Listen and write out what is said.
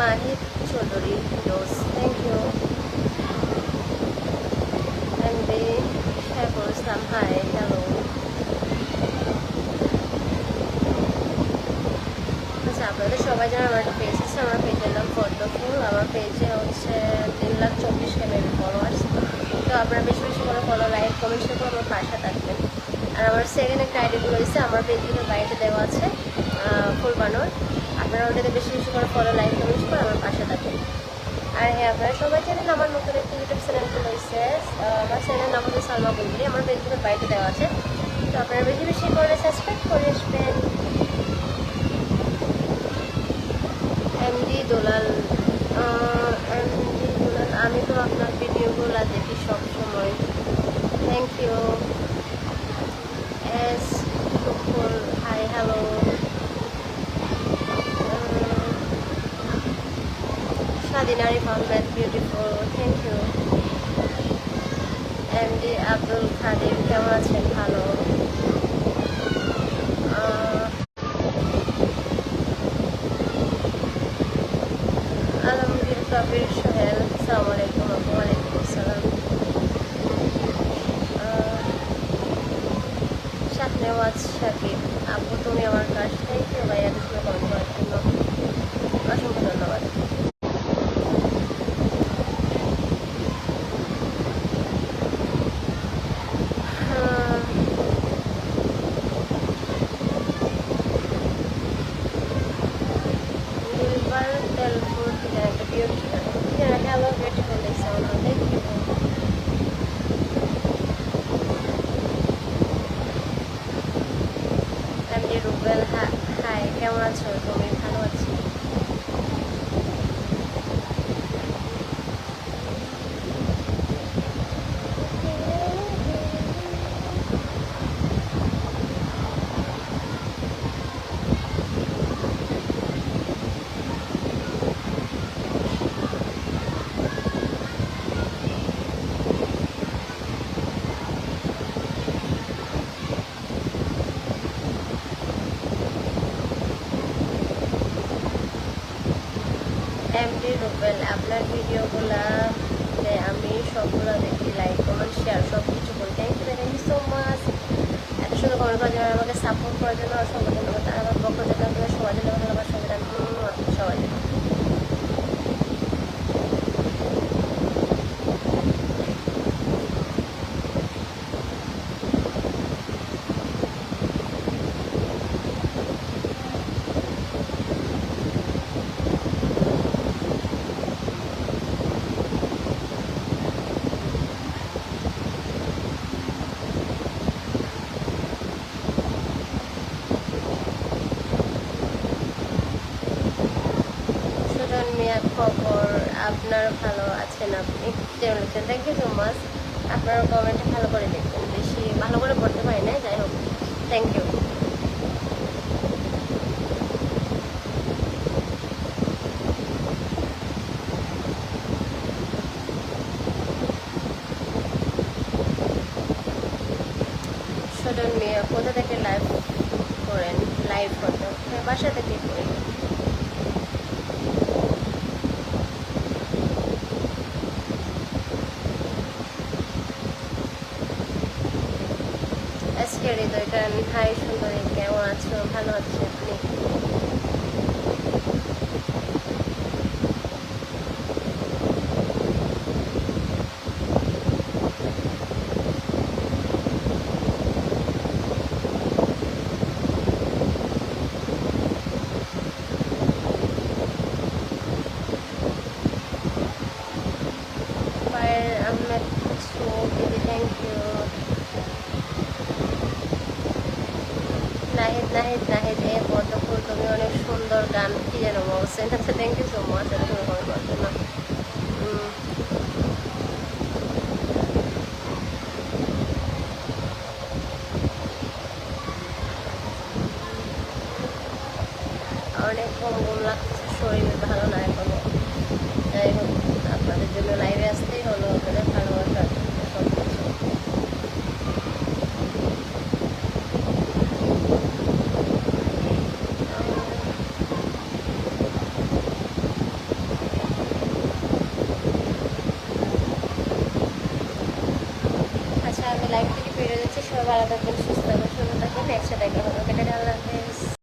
Mahid Chowdhury Roj, thank you. MD Shekhul Islam, high, hello. আচ্ছা, আপনাদের সবাই জানেন আমার একটা পেজ আছে, আমার পেজের নাম পদ্মফুল। আমার পেজে হচ্ছে 3,24,000 মেবি ফলোয়ার্স। তো আপনারা বেশি বেশি করে ফলো, লাইক, কমেন্ট, শেয়ার করে আমার পাশে থাকবেন। আর আমার সেকেন্ড একটা আইডিগুলো হয়েছে আমার পেজগুলোর বাইরে দেওয়া আছে, ফুল বানোর। আপনারা ওটাতে বেশি বেশি করে ফলো, লাইক, কমেন্ট করে আমার পাশে থাকবেন। আর হ্যাঁ, আপনারা সবাই জানেন আমার নতুন একটা ইউটিউব চ্যানেলগুলো হয়েছে, আমার চ্যানেলের নাম হচ্ছে সালমা বুলবুলি। আমার পেজগুলোর বাইরে দেওয়া আছে, তো আপনারা বেশি বেশি করে সাবস্ক্রাইব করে আসবেন। এমডি দোলাল, আমি তো আপনার ভিডিওগুলো দেখি সবসময়, thank you. S Tukul, hi, hello. Swadhin Arif Ahmed, beautiful, thank you. MD Abdul Khadir, কেমন আছেন? ভালো। আলমগীর কবির সোহেল, আসসালামু আলাইকুম। ওয়ালাইকুম আসসালাম। শাহনেওয়াজ শাকিব, আপু তুমি আমার কাজ, থ্যাংক ইউ ভাই, এত সময় কমেন্ট করার জন্য অসংখ্য ধন্যবাদ। দিলবার তেলপুর থেকে একটা বিউটিফুল, হ্যালো, বিউটিফুল দেখছি আমার, thank you. MD Rubel, hi, কেমন আছো তুমি? ভালো আছি। এমডি রুবেল, আপনার ভিডিওগুলা আমি সবগুলো দেখি, লাইক, কমেন্ট, শেয়ার সব কিছু করি, থ্যাংক ইউ সো মাচ। এত সুন্দর কমেন্ট করার জন্য, আমাকে সাপোর্ট করার জন্য অসংখ্য ধন্যবাদ। আর আমার পক্ষ থেকে আপনাদের সবাই জন্য ধন্যবাদ, সংবিধান সবাই জন্য। খবর, আপনার ভালো আছেন? আপনি বলেছেন, থ্যাংক ইউ সো মাচ। আপনার কমেন্টে ভালো করে দেখবেন, বেশি ভালো করে পড়তে পারি না, যাই হোক, থ্যাংক ইউ। সুজন মিয়া, কোথা থেকে লাইভ করেন? লাইভ হতো বাসা থেকে করি। আজকে হৃদয় গান, হাই সুন্দরী, কেমন আছো? ভালো আছি, আপনি? ফায়ার আহমেদ, সো দিদি, থ্যাংক ইউ। নাহিদ নাহিদ নাহিদ, এ পদ্মফুল, তুমি অনেক সুন্দর গান, কি যেন বলছেন। আচ্ছা, থ্যাংক ইউ সো মাচ এত সুন্দর কমেন্ট করার জন্য। অনেক ঘুম ঘুম লাগতেছে, শরীর ভালো না এখনো, যাই হোক, আপনাদের জন্য লাইভে আসতেই হলো, আপনাদের ভালোবাসার সব কিছু। চলে যাচ্ছি। সবাই ভালো থাকবেন, সুস্থ থাকবেন, সুন্দর থাকবেন, একসাথে দেখা হবে। আল্লাহ হাফেজ।